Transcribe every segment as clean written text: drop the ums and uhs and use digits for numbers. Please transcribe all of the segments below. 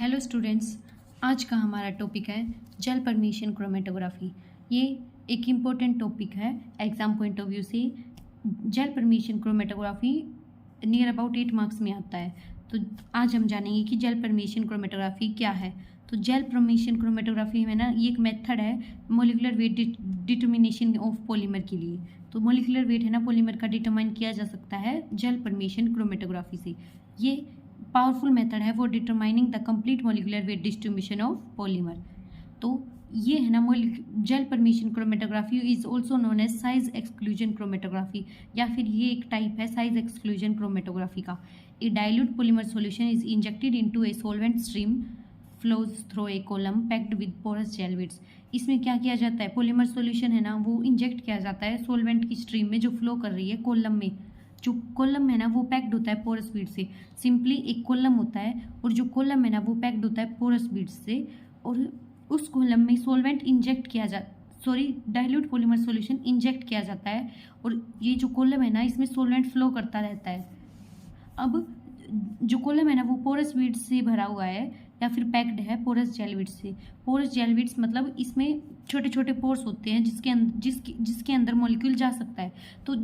Hello students, आज का हमारा टॉपिक है जेल परमीशन क्रोमेटोग्राफी। ये एक इम्पोर्टेंट टॉपिक है एग्जाम पॉइंट ऑफ व्यू से। Gel permeation chromatography near about 8 marks में आता है। तो आज हम जानेंगे कि जेल परमीशन क्रोमेटोग्राफी क्या है। तो जेल परमीशन क्रोमेटोग्राफी में ना ये एक मेथड है molecular weight determination of polymer के लिए। तो मोलिकुलर वेट है ना पॉलीमर का डिटरमाइन किया जा सकता है जेल परमीशन क्रोमेटोग्राफी से। ये पावरफुल मेथड है for determining the complete molecular weight distribution of polymer. तो ये है ना gel permeation chromatography is also known as size exclusion chromatography, या फिर ये एक टाइप है साइज एक्सक्लूजन क्रोमेटोग्राफी का। A dilute polymer solution is injected into a solvent stream flows through a column packed with porous gel beads. इसमें क्या किया जाता है, पॉलीमर सॉल्यूशन है ना वो इंजेक्ट किया जाता है सॉल्वेंट की स्ट्रीम में जो फ्लो कर रही है कॉलम में। जो कॉलम है ना वो पैक्ड होता है पोरस बीड से। सिंपली एक कॉलम होता है और जो कॉलम है ना वो पैक्ड होता है पोरस बीड से, और उस कॉलम में सॉल्वेंट इंजेक्ट किया डाइल्यूट पॉलीमर सॉल्यूशन इंजेक्ट किया जाता है, और ये जो कॉलम है ना इसमें सॉल्वेंट फ्लो करता रहता है। अब जो कॉलम है ना वो पोरस बीड से भरा हुआ है या फिर पैक्ड है पोरस जेलविड्स से। पोरस जेलविड्स मतलब इसमें छोटे छोटे पोर्स होते हैं जिसके अंदर मॉलिक्यूल जा सकता है। तो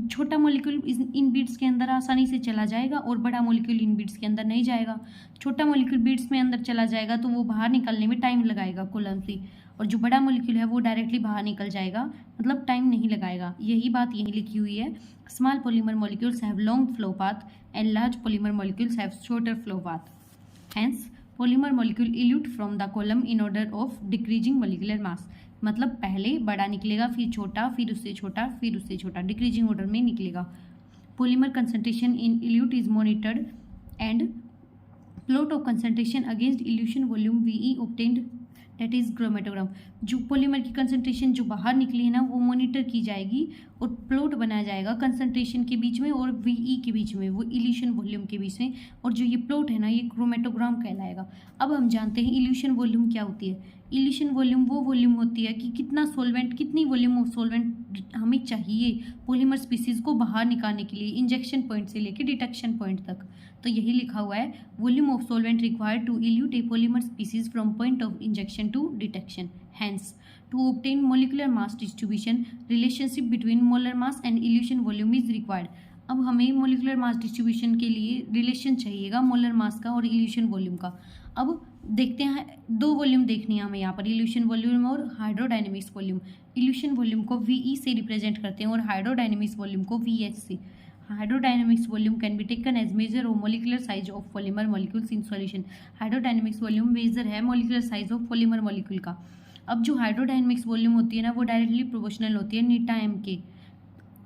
छोटा मॉलिक्यूल इन बीड्स के अंदर आसानी से चला जाएगा और बड़ा मॉलिक्यूल इन बीड्स के अंदर नहीं जाएगा। छोटा मॉलिक्यूल बीड्स में अंदर चला जाएगा तो वो बाहर निकलने में टाइम लगाएगा कॉलम से, और जो बड़ा मॉलिक्यूल है वो डायरेक्टली बाहर निकल जाएगा, मतलब टाइम नहीं लगाएगा। यही बात यहीं लिखी हुई है। Small polymer molecules have long flow path and large polymer molecules have shorter flow path. Hence polymer molecule elute from the column in order of decreasing molecular mass. मतलब पहले बड़ा निकलेगा, फिर छोटा, फिर उससे छोटा, फिर उससे छोटा, डिक्रीजिंग ऑर्डर में निकलेगा। Polymer concentration in elute is monitored and plot of concentration against evolution volume VE obtained, that is chromatogram. जो पॉलीमर की कंसंट्रेशन जो बाहर निकली है ना वो मॉनिटर की जाएगी और प्लॉट बनाया जाएगा कंसंट्रेशन के बीच में और वीई के बीच में, वो इल्यूशन वॉल्यूम के बीच में, और जो ये प्लॉट है ना ये क्रोमेटोग्राम कहलाएगा। अब हम जानते हैं इल्यूशन वॉल्यूम क्या होती है। इल्यूशन वॉल्यूम वो वॉल्यूम होती है कि कितना सॉल्वेंट, कितनी वॉल्यूम ऑफ सॉल्वेंट हमें चाहिए पॉलीमर स्पीसीज को बाहर निकालने के लिए, इंजेक्शन पॉइंट से लेकर डिटेक्शन पॉइंट तक। तो यही लिखा हुआ है, volume of solvent required to elute a polymer species from point of injection to detection. Hence to obtain molecular mass distribution relationship between molar mass and elution volume is required. अब हमें molecular mass distribution के लिए relation चाहिएगा molar mass का और evolution volume का। अब देखते हैं, दो वॉल्यूम देखनी है हमें यहाँ पर, इल्यूशन वॉल्यूम और हाइड्रोडायनेमिक्स वॉल्यूम। इल्यूशन वॉल्यूम को वीई से रिप्रेजेंट करते हैं और हाइड्रोडायनेमिक्स वॉल्यूम को वीएच से। Hydrodynamics volume can be taken as measure of molecular size of polymer molecules in solution. Hydrodynamics volume measure है molecular size of polymer molecule का। अब जो हाइड्रोडायनेमिक्स वॉल्यूम होती है ना वो डायरेक्टली प्रोपोर्शनल होती है नीटा एम के।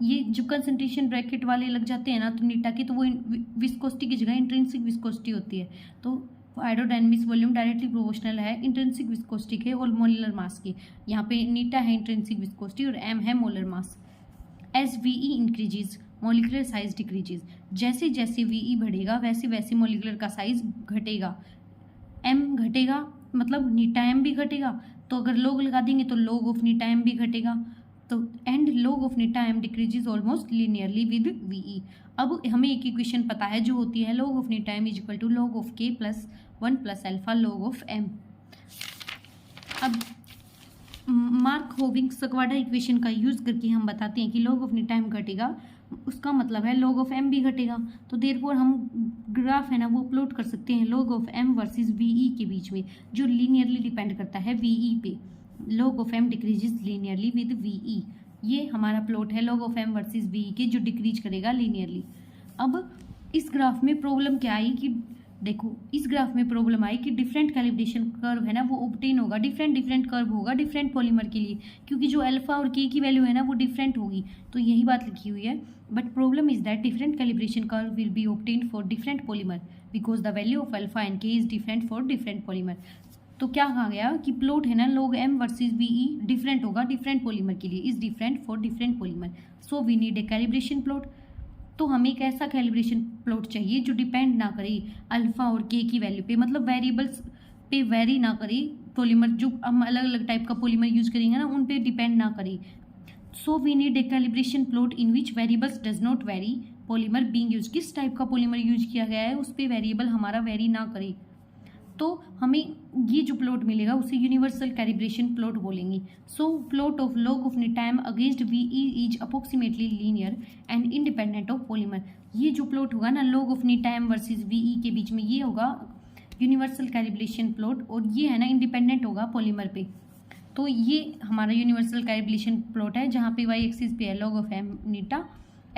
ये जो कंसंट्रेशन ब्रैकेट वाले लग जाते हैं ना तो नीटा के, तो वो विस्कोसिटी की जगह इंट्रिंसिक विस्कोसिटी होती है। तो हाइड्रोडायनेमिक्स वॉल्यूम डायरेक्टली प्रोपोर्शनल है इंट्रिंसिक विस्कोसिटी के और मोलर मास के। यहाँ पे नीटा है इंट्रिंसिक विस्कोसिटी और एम है molar mass. As V E increases molecular size decreases. जैसे जैसे वीई बढ़ेगा वैसे वैसे मोलिकुलर का साइज घटेगा। एम घटेगा मतलब नीटा एम भी घटेगा, तो अगर लोग लगा देंगे तो लोग ऑफ नीटा एम भी घटेगा। तो and log of Neeta M decreases almost linearly with V E. अब हमें एक इक्वेशन पता है जो होती है log of Neeta M is equal to log of K plus 1 plus alpha log of M. अब मार्क होविंग सकवाडा इक्वेशन का यूज करके हम बताते हैं कि लॉग ऑफ नीटा एम घटेगा, उसका मतलब है लॉग ऑफ एम भी घटेगा। तो देयरफॉर हम ग्राफ है ना वो प्लॉट कर सकते हैं log of M versus VE के बीच में, जो लीनियरली डिपेंड करता है वीई पे। Log of M decreases linearly with V E. ये हमारा प्लॉट है log of M versus VE के, जो डिक्रीज करेगा लीनियरली। अब इस ग्राफ में प्रॉब्लम क्या आई कि देखो, इस ग्राफ में प्रॉब्लम आई कि डिफरेंट कैलिब्रेशन कर्व है ना वो ऑब्टेन होगा, डिफरेंट कर्व होगा डिफरेंट पॉलीमर के लिए, क्योंकि जो अल्फा और के की वैल्यू है ना वो डिफरेंट होगी। तो यही बात लिखी हुई है। But problem is that different calibration curve will be obtained for different polymer because the value of alpha and K is different for different polymer. तो क्या कहा गया कि प्लॉट है ना log M versus VE different होगा different polymer के लिए, is different for different polymer. So we need a calibration plot. तो हमें एक ऐसा कैलिब्रेशन प्लॉट चाहिए जो डिपेंड ना करे अल्फा और के की वैल्यू पे, मतलब वेरिएबल्स पे वेरी ना करे पॉलीमर। जो हम अलग अलग टाइप का पॉलीमर यूज करेंगे ना उन पे डिपेंड ना करे। So we need a calibration plot in which variables does not vary polymer being use. किस टाइप का पॉलीमर यूज किया गया है उस पर वेरिएबल हमारा वेरी ना करे। तो हमें ये जो प्लॉट मिलेगा उसे यूनिवर्सल कैलिब्रेशन प्लॉट बोलेंगे। So plot of log of time against VE is approximately linear and independent of polymer. ये जो प्लॉट होगा ना log of time versus VE के बीच में, ये होगा यूनिवर्सल कैलिब्रेशन प्लॉट, और ये है ना इंडिपेंडेंट होगा पॉलीमर पे। तो ये हमारा यूनिवर्सल कैलिब्रेशन प्लॉट है जहाँ पे वाई एक्सिस पे है लॉग ऑफ एम नीटा,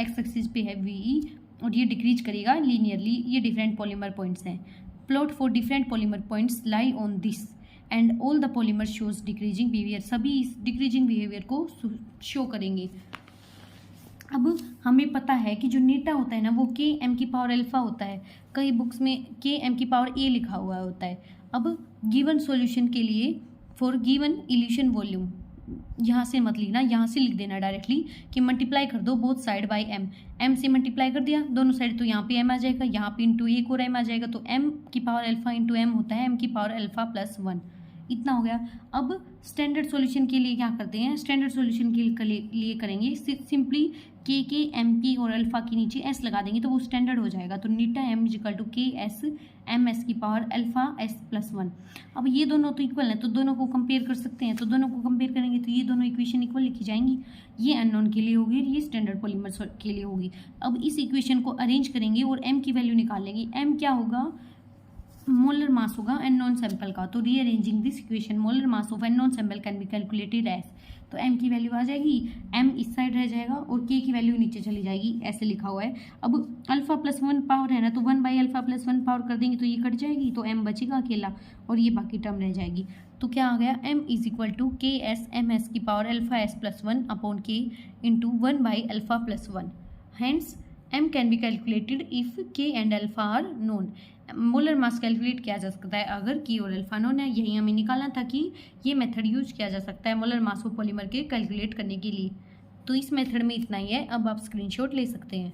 एक्स एक्सिस पे है वीई, और ये डिक्रीज करेगा लीनियरली। ये डिफरेंट पॉलीमर पॉइंट्स हैं। Plot for different polymer points lie on this and all the polymer shows decreasing behaviour. सभी इस डिक्रीजिंग बिहेवियर को शो करेंगे। अब हमें पता है कि जो नीटा होता है ना वो के एम की पावर अल्फा होता है। कई बुक्स में के एम की पावर ए लिखा हुआ होता है। अब गिवन सॉल्यूशन के लिए फॉर गिवन इल्यूशन वॉल्यूम, यहाँ से मत लिखना, यहाँ से लिख देना डायरेक्टली कि मल्टीप्लाई कर दो both side by M. M से मल्टीप्लाई कर दिया दोनों साइड, तो यहाँ पे एम आ जाएगा, यहाँ पे इंटू एक और एम आ जाएगा, तो एम की पावर अल्फा इंटू एम होता है एम की पावर अल्फा प्लस 1। इतना हो गया। अब स्टैंडर्ड सॉल्यूशन के लिए क्या करते हैं, स्टैंडर्ड सॉल्यूशन के लिए करेंगे सिंपली के एम की और अल्फा के नीचे एस लगा देंगे तो वो स्टैंडर्ड हो जाएगा। तो नीटा M is equal to K S M S की पावर अल्फा एस प्लस 1। अब ये दोनों तो इक्वल हैं तो दोनों को कंपेयर कर सकते हैं, तो दोनों को कंपेयर करेंगे तो ये दोनों इक्वेशन इक्वल लिखी जाएंगी। ये अननोन के लिए होगी और ये स्टैंडर्ड पॉलीमर के लिए होगी। अब इस इक्वेशन को अरेंज करेंगे और एम की वैल्यू निकाल लेंगे। एम क्या होगा, मोलर मास होगा अननोन सैंपल का। तो rearranging this equation molar mass of unknown sample can be calculated as, तो एम की वैल्यू आ जाएगी, एम इस साइड रह जाएगा और के की वैल्यू नीचे चली जाएगी, ऐसे लिखा हुआ है। अब अल्फा प्लस 1 पावर है ना, तो 1 बाई अल्फा प्लस 1 पावर कर देंगे तो ये कट जाएगी, तो एम बचेगा अकेला और ये बाकी टर्म रह जाएगी। तो क्या आ गया, M is equal to K S M S की power alpha S plus 1 upon K into 1 by alpha plus 1। Hence m can be calculated if k and alpha are known। Molar mass calculate किया जा सकता है अगर k और alpha known है। यही हमें निकालना था कि ये मेथड यूज किया जा सकता है मोलर मास ऑफ पॉलीमर के कैलकुलेट करने के लिए। तो इस मेथड में इतना ही है। अब आप स्क्रीनशॉट ले सकते हैं।